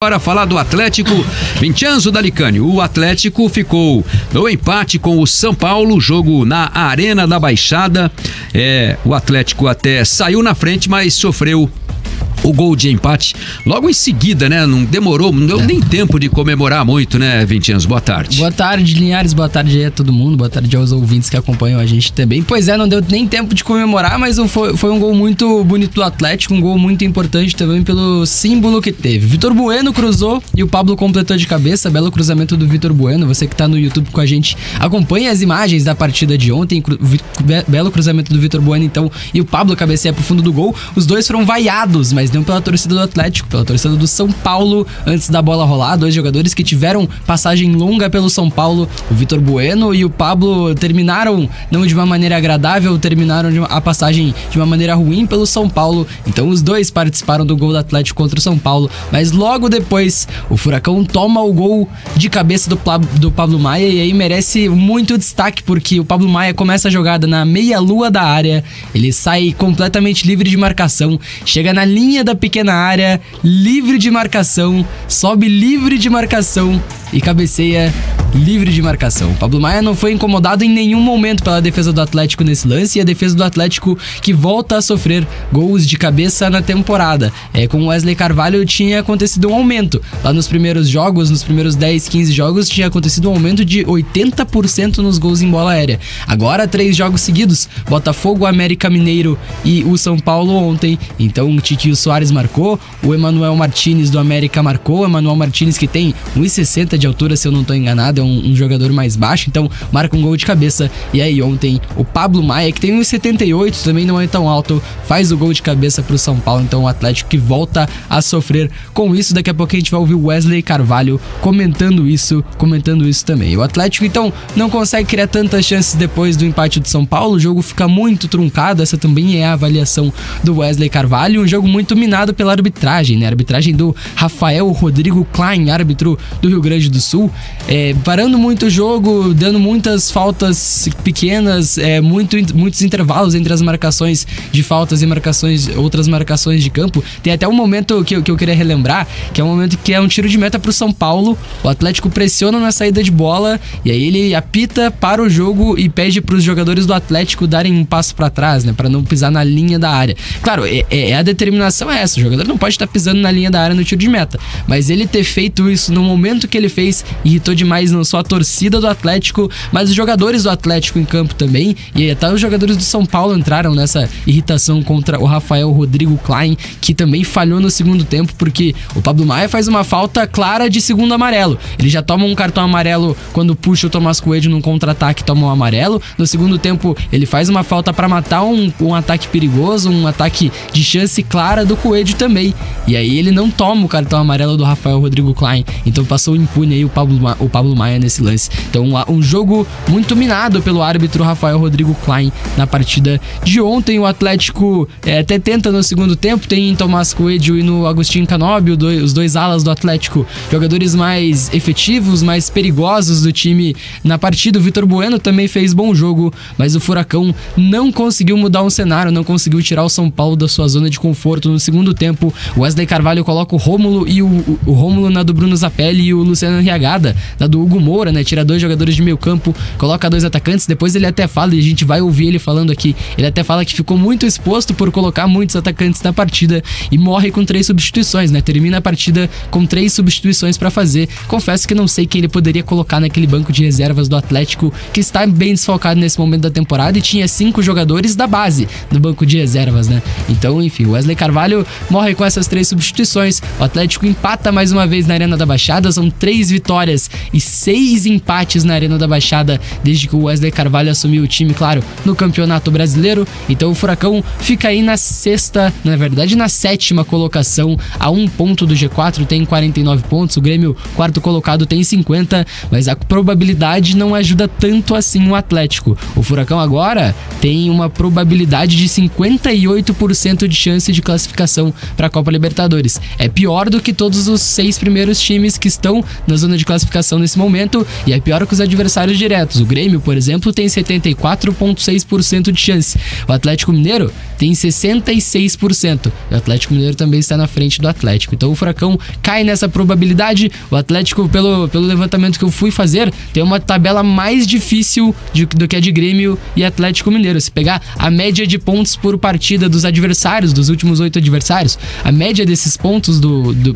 agora falar do Atlético Vincenzo Dalicani. O Atlético ficou no empate com o São Paulo, jogo na Arena da Baixada. O Atlético até saiu na frente, mas sofreu o gol de empate logo em seguida, né? Não demorou, não deu nem tempo de comemorar muito, né, Vincenzo? Boa tarde. Boa tarde, Linhares. Boa tarde aí a todo mundo. Boa tarde aos ouvintes que acompanham a gente também. Pois é, não deu nem tempo de comemorar, mas foi um gol muito bonito do Atlético, um gol muito importante também pelo símbolo que teve. Vitor Bueno cruzou e o Pablo completou de cabeça. Belo cruzamento do Vitor Bueno. Você que tá no YouTube com a gente, acompanha as imagens da partida de ontem. Belo cruzamento do Vitor Bueno, então, e o Pablo cabeceia pro fundo do gol. Os dois foram vaiados, mas não pela torcida do Atlético, pela torcida do São Paulo antes da bola rolar. Dois jogadores que tiveram passagem longa pelo São Paulo, o Vitor Bueno e o Pablo, terminaram não de uma maneira agradável, terminaram a passagem de uma maneira ruim pelo São Paulo. Então os dois participaram do gol do Atlético contra o São Paulo, mas logo depois o Furacão toma o gol de cabeça do Pablo Maia, e aí merece muito destaque, porque o Pablo Maia começa a jogada na meia-lua da área, ele sai completamente livre de marcação, chega na linha da pequena área, livre de marcação, sobe livre de marcação e cabeceia livre de marcação. O Pablo Maia não foi incomodado em nenhum momento pela defesa do Atlético nesse lance, e a defesa do Atlético que volta a sofrer gols de cabeça na temporada. Com o Wesley Carvalho tinha acontecido um aumento. Lá nos primeiros jogos, nos primeiros 10, 15 jogos, tinha acontecido um aumento de 80% nos gols em bola aérea. Agora, 3 jogos seguidos, Botafogo, América Mineiro e o São Paulo ontem. Então o Tiquinho Soares marcou, o Emanuel Martínez do América marcou. O Emanuel Martínez, que tem 1,60 de altura, se eu não estou enganado, é um jogador mais baixo, então marca um gol de cabeça. E aí ontem o Pablo Maia, que tem 1,78, também não é tão alto, faz o gol de cabeça pro São Paulo. Então o Atlético que volta a sofrer com isso. Daqui a pouco a gente vai ouvir o Wesley Carvalho comentando isso também. O Atlético então não consegue criar tantas chances depois do empate do São Paulo, o jogo fica muito truncado. Essa também é a avaliação do Wesley Carvalho. Um jogo muito minado pela arbitragem, né? A arbitragem do Rafael Rodrigo Klein, árbitro do Rio Grande do Sul, parando muito o jogo, dando muitas faltas pequenas, muitos intervalos entre as marcações de faltas e outras marcações de campo. Tem até um momento que eu queria relembrar, que é um momento que é um tiro de meta pro São Paulo. O Atlético pressiona na saída de bola, e aí ele apita para o jogo e pede pros jogadores do Atlético darem um passo para trás, né, para não pisar na linha da área. Claro, a determinação é essa, o jogador não pode estar pisando na linha da área no tiro de meta, mas ele ter feito isso no momento que ele fez irritou demais não só a torcida do Atlético, mas os jogadores do Atlético em campo também, e até os jogadores do São Paulo entraram nessa irritação contra o Rafael Rodrigo Klein, que também falhou no segundo tempo, porque o Pablo Maia faz uma falta clara de segundo amarelo. Ele já toma um cartão amarelo quando puxa o Tomás Coelho num contra-ataque, toma um amarelo. No segundo tempo ele faz uma falta para matar um ataque perigoso, um ataque de chance clara do Coelho também, e aí ele não toma o cartão amarelo do Rafael Rodrigo Klein, então passou impune aí o Pablo Maia nesse lance. Então um jogo muito minado pelo árbitro Rafael Rodrigo Klein na partida de ontem. O Atlético até tenta no segundo tempo, tem Tomás Coelho e no Agostinho Canóbio, os dois alas do Atlético, jogadores mais efetivos, mais perigosos do time na partida. O Vitor Bueno também fez bom jogo, mas o Furacão não conseguiu mudar um cenário, não conseguiu tirar o São Paulo da sua zona de conforto. No segundo tempo, o Wesley Carvalho coloca o Rômulo e o Rômulo na do Bruno Zapelli e o Luciano Riagada na do Hugo Moura, né? Tira 2 jogadores de meio campo, coloca 2 atacantes. Depois ele até fala, e a gente vai ouvir ele falando aqui, ele até fala que ficou muito exposto por colocar muitos atacantes na partida e morre com 3 substituições, né? Termina a partida com 3 substituições pra fazer. Confesso que não sei quem ele poderia colocar naquele banco de reservas do Atlético, que está bem desfalcado nesse momento da temporada, e tinha 5 jogadores da base no banco de reservas, né? Então, enfim, o Wesley Carvalho morre com essas 3 substituições. O Atlético empata mais uma vez na Arena da Baixada, são 3 vitórias e 6 empates na Arena da Baixada desde que o Wesley Carvalho assumiu o time, claro, no Campeonato Brasileiro. Então o Furacão fica aí na 7ª colocação, a 1 ponto do G4, tem 49 pontos, o Grêmio, 4º colocado, tem 50, mas a probabilidade não ajuda tanto assim o Atlético. O Furacão agora tem uma probabilidade de 58% de chance de classificação para a Copa Libertadores. É pior do que todos os 6 primeiros times que estão na zona de classificação nesse momento. momento e é pior que os adversários diretos. O Grêmio, por exemplo, tem 74,6% de chance. O Atlético Mineiro tem 66%. O Atlético Mineiro também está na frente do Atlético. Então o Furacão cai nessa probabilidade. O Atlético, pelo levantamento que eu fui fazer, tem uma tabela mais difícil do que a de Grêmio e Atlético Mineiro. Se pegar a média de pontos por partida dos adversários, dos últimos 8 adversários, a média desses pontos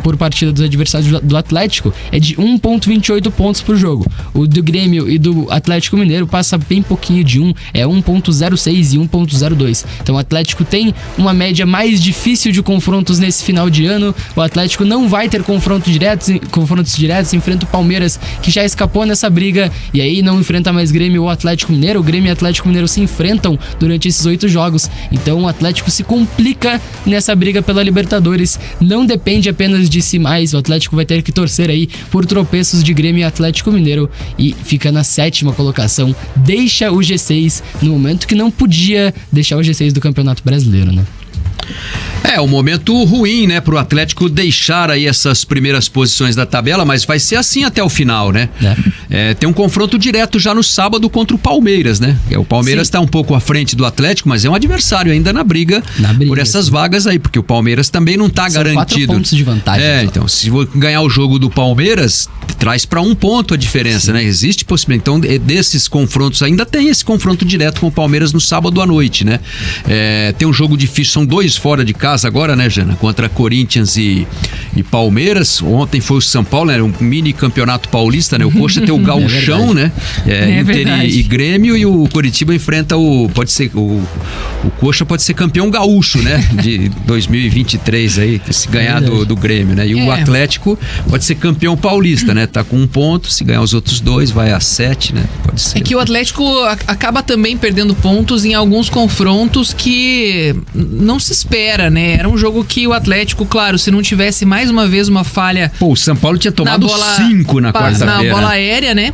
por partida dos adversários do Atlético é de 1,28 pontos por jogo. O do Grêmio e do Atlético Mineiro passa bem pouquinho de 1, é 1,06 e 1,02. Então o Atlético tem uma média mais difícil de confrontos nesse final de ano. O Atlético não vai ter confrontos diretos, enfrenta o Palmeiras, que já escapou nessa briga, e aí não enfrenta mais Grêmio ou Atlético Mineiro. O Grêmio e o Atlético Mineiro se enfrentam durante esses 8 jogos. Então o Atlético se complica nessa briga pela Libertadores. Não depende apenas de si mais. O Atlético vai ter que torcer aí por tropeços de Grêmio e Atlético Mineiro e fica na 7ª colocação. Deixa o G6 no momento que não podia deixar o G6 do Campeonato Brasileiro, né? É um momento ruim, né, pro Atlético deixar aí essas primeiras posições da tabela, mas vai ser assim até o final, né? Tem um confronto direto já no sábado contra o Palmeiras, né? O Palmeiras está um pouco à frente do Atlético, mas é um adversário ainda na briga por essas vagas aí, porque o Palmeiras também não tá garantido. 4 pontos de vantagem. Então, se ganhar o jogo do Palmeiras, traz para 1 ponto a diferença, né? Existe possibilidade. Então, desses confrontos, ainda tem esse confronto direto com o Palmeiras no sábado à noite, né? Tem um jogo difícil, são 2 fora de casa agora, né, Jana? Contra Corinthians e Palmeiras. Ontem foi o São Paulo, né? Um mini campeonato paulista, né? O Coxa tem o Gauchão, né? Inter e Grêmio, e o Coritiba enfrenta o Coxa pode ser campeão gaúcho, né? De 2023 aí, se ganhar do Grêmio, né? E o Atlético pode ser campeão paulista, né? Tá com 1 ponto, se ganhar os outros 2, vai a 7, né? Pode ser. É que o Atlético acaba também perdendo pontos em alguns confrontos que não se espera, né? Era um jogo que o Atlético, claro, se não tivesse mais uma vez uma falha... Pô, o São Paulo tinha tomado 5 na quarta-feira. Na bola aérea, né?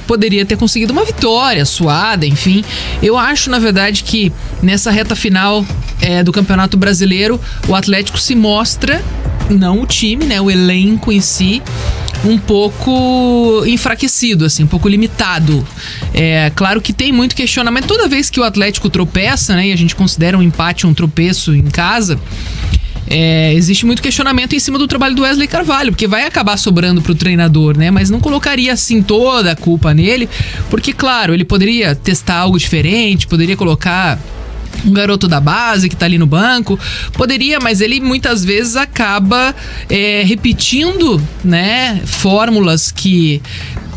Poderia ter conseguido uma vitória suada, enfim. Eu acho, na verdade, que nessa reta final do Campeonato Brasileiro, o Atlético se mostra, não o time, né? O elenco em si, um pouco enfraquecido, assim, um pouco limitado. Claro que tem muito questionamento. Toda vez que o Atlético tropeça, né? E a gente considera um empate um tropeço em casa... existe muito questionamento em cima do trabalho do Wesley Carvalho, porque vai acabar sobrando pro treinador, né? Mas não colocaria assim toda a culpa nele, porque, claro, ele poderia testar algo diferente, poderia colocar um garoto da base que tá ali no banco, poderia, mas ele muitas vezes acaba repetindo, né, fórmulas que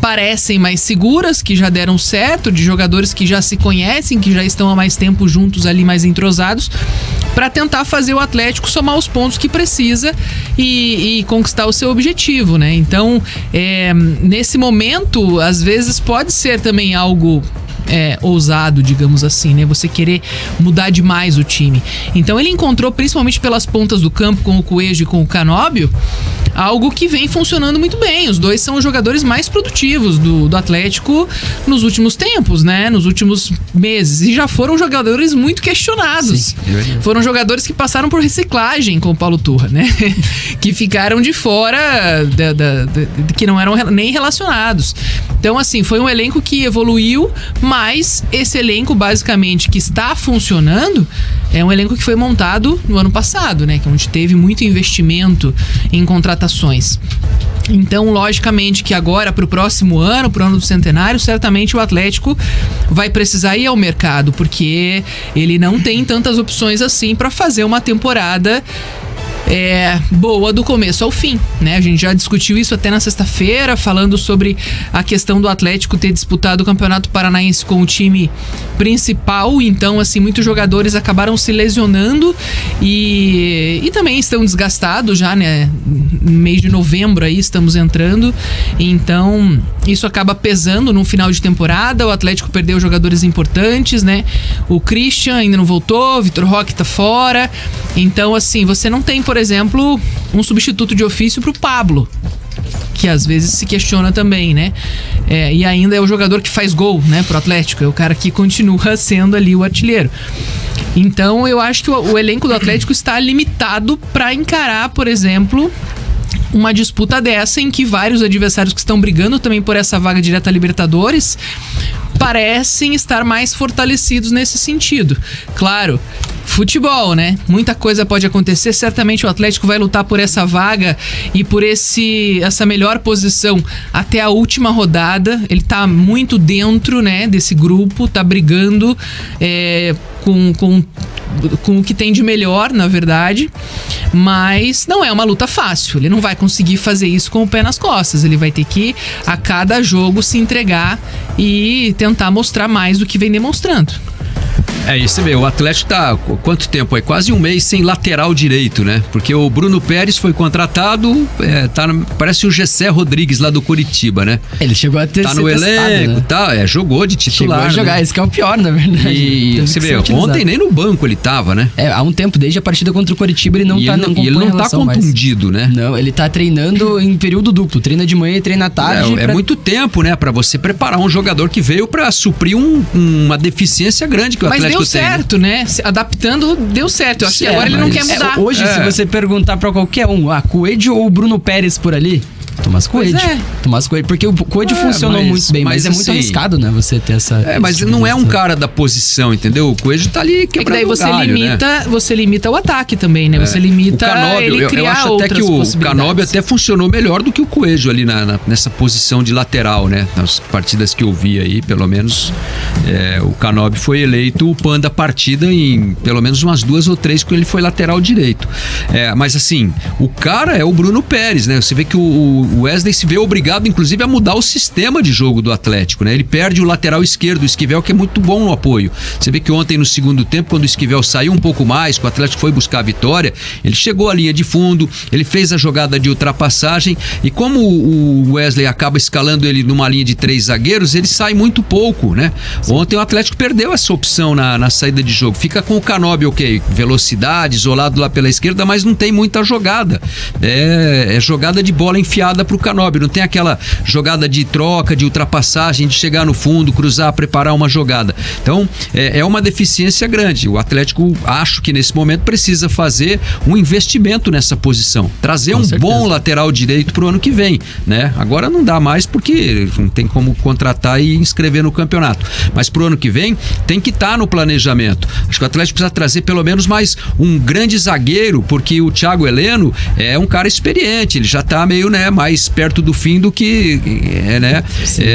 parecem mais seguras, que já deram certo, de jogadores que já se conhecem, que já estão há mais tempo juntos ali, mais entrosados, para tentar fazer o Atlético somar os pontos que precisa e conquistar o seu objetivo, né? Então, nesse momento, às vezes pode ser também algo ousado, digamos assim, né? Você querer mudar demais o time. Então ele encontrou, principalmente pelas pontas do campo, com o Coelho e com o Canóbio, algo que vem funcionando muito bem. Os dois são os jogadores mais produtivos do Atlético nos últimos tempos, né? Nos últimos meses. E já foram jogadores muito questionados. Sim, foram jogadores que passaram por reciclagem com o Paulo Turra, né? Que ficaram de fora, que não eram nem relacionados. Então, assim, foi um elenco que evoluiu, mas esse elenco, basicamente, que está funcionando, é um elenco que foi montado no ano passado, né? Que é onde teve muito investimento em contratações. Então, logicamente que agora, para o próximo ano, para o ano do centenário, certamente o Atlético vai precisar ir ao mercado, porque ele não tem tantas opções assim para fazer uma temporada boa do começo ao fim, né? A gente já discutiu isso até na sexta-feira, falando sobre a questão do Atlético ter disputado o Campeonato Paranaense com o time principal. Então, assim, muitos jogadores acabaram se lesionando e também estão desgastados já, né? No mês de novembro aí estamos entrando. Então, isso acaba pesando no final de temporada. O Atlético perdeu jogadores importantes, né? O Christian ainda não voltou, o Vitor Roque tá fora. Então, assim, você não tem, por exemplo, um substituto de ofício pro Pablo, que às vezes se questiona também, né? E ainda é o jogador que faz gol, né, pro Atlético. É o cara que continua sendo ali o artilheiro. Então, eu acho que o elenco do Atlético está limitado para encarar, por exemplo, uma disputa dessa em que vários adversários que estão brigando também por essa vaga direta à Libertadores parecem estar mais fortalecidos nesse sentido. Claro, futebol, né? Muita coisa pode acontecer. Certamente o Atlético vai lutar por essa vaga e por essa melhor posição até a última rodada. Ele tá muito dentro, né, desse grupo, tá brigando com o que tem de melhor, na verdade. Mas não é uma luta fácil. Ele não vai conseguir fazer isso com o pé nas costas. Ele vai ter que, a cada jogo, se entregar e tentar mostrar mais do que vem demonstrando. É isso mesmo, o Atlético tá quanto tempo aí? Quase um mês sem lateral direito, né? Porque o Bruno Pérez foi contratado, parece o Gessé Rodrigues lá do Curitiba, né? Ele chegou a ter tá no elenco, né? Tá, jogou de titular. Chegou a jogar, né? Esse que é o pior, na verdade. E você vê, ontem nem no banco ele tava, né? Há um tempo, desde a partida contra o Curitiba, ele não tá contundido, né? Não, ele tá treinando em período duplo, treina de manhã e treina à tarde. É muito tempo, né? Pra você preparar um jogador que veio pra suprir uma deficiência grande que o Atlético deu certo, né? Se adaptando, deu certo. Eu acho que agora ele não quer mudar. Hoje, se você perguntar pra qualquer um, Coelho ou Bruno Pérez por ali? Tomás Coelho. Tomás Coelho, porque o Coelho funcionou muito bem, mas é muito arriscado, né? Você ter essa... mas não é um cara da posição, entendeu? O Coelho tá ali quebrando daí você galho, você limita o ataque também, né? Você limita ele criar eu acho até que o Canóbio até funcionou melhor do que o Coelho ali nessa posição de lateral, né? Nas partidas que eu vi aí, pelo menos, o Canóbio foi eleito o pan da partida em pelo menos umas 2 ou 3 que ele foi lateral direito. Mas assim, o cara é o Bruno Pérez, né? Você vê que o Wesley se vê obrigado, inclusive, a mudar o sistema de jogo do Atlético, né? Ele perde o lateral esquerdo, o Esquivel, que é muito bom no apoio. Você vê que ontem, no segundo tempo, quando o Esquivel saiu um pouco mais, que o Atlético foi buscar a vitória, ele chegou à linha de fundo, ele fez a jogada de ultrapassagem e como o Wesley acaba escalando ele numa linha de 3 zagueiros, ele sai muito pouco, né? Ontem o Atlético perdeu essa opção na saída de jogo. Fica com o Canóbio, velocidade, isolado lá pela esquerda, mas não tem muita jogada. É jogada de bola enfiada pro Canóbio, não tem aquela jogada de troca, de ultrapassagem, de chegar no fundo, cruzar, preparar uma jogada. Então, é uma deficiência grande. O Atlético, acho que nesse momento precisa fazer um investimento nessa posição, trazer um bom lateral direito pro ano que vem, né? Agora não dá mais porque não tem como contratar e inscrever no campeonato, mas pro ano que vem tem que estar no planejamento. Acho que o Atlético precisa trazer pelo menos mais um grande zagueiro, porque o Thiago Heleno é um cara experiente, ele já tá meio, né, mais perto do fim do que né?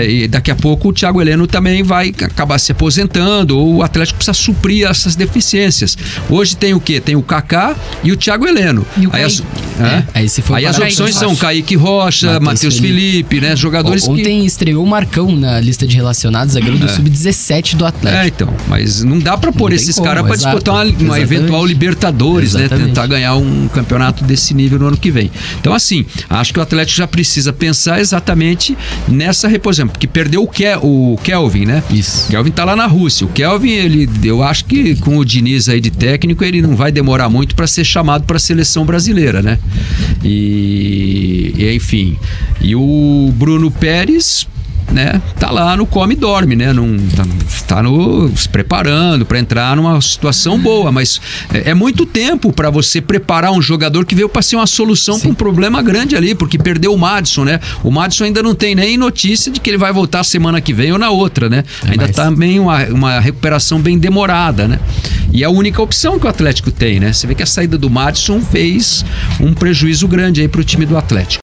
E daqui a pouco o Thiago Heleno também vai acabar se aposentando, ou o Atlético precisa suprir essas deficiências. Hoje tem o quê? Tem o Kaká e o Thiago Heleno. E o aí as opções são Kaique Rocha, Matheus Felipe, né? Jogadores ontem estreou o Marcão na lista de relacionados, zagueiro do Sub-17 do Atlético. Então, mas não dá pra pôr esses caras pra disputar uma eventual Libertadores, né? Tentar ganhar um campeonato desse nível no ano que vem. Então, assim, acho que o Atlético já precisa pensar exatamente nessa reposição, porque perdeu o Kelvin, né? Isso. O Kelvin tá lá na Rússia. O Kelvin, eu acho que com o Diniz aí de técnico, ele não vai demorar muito para ser chamado para a seleção brasileira, né? E enfim. E o Bruno Pérez, né, tá lá no come e dorme, né? Não tá se preparando para entrar numa situação boa, mas é muito tempo para você preparar um jogador que veio para ser uma solução para um problema grande ali, porque perdeu o Madison, né? O Madison ainda não tem nem notícia de que ele vai voltar semana que vem ou na outra, né? Ainda tá bem uma recuperação bem demorada, né? E é a única opção que o Atlético tem, né? Você vê que a saída do Madison fez um prejuízo grande aí pro time do Atlético.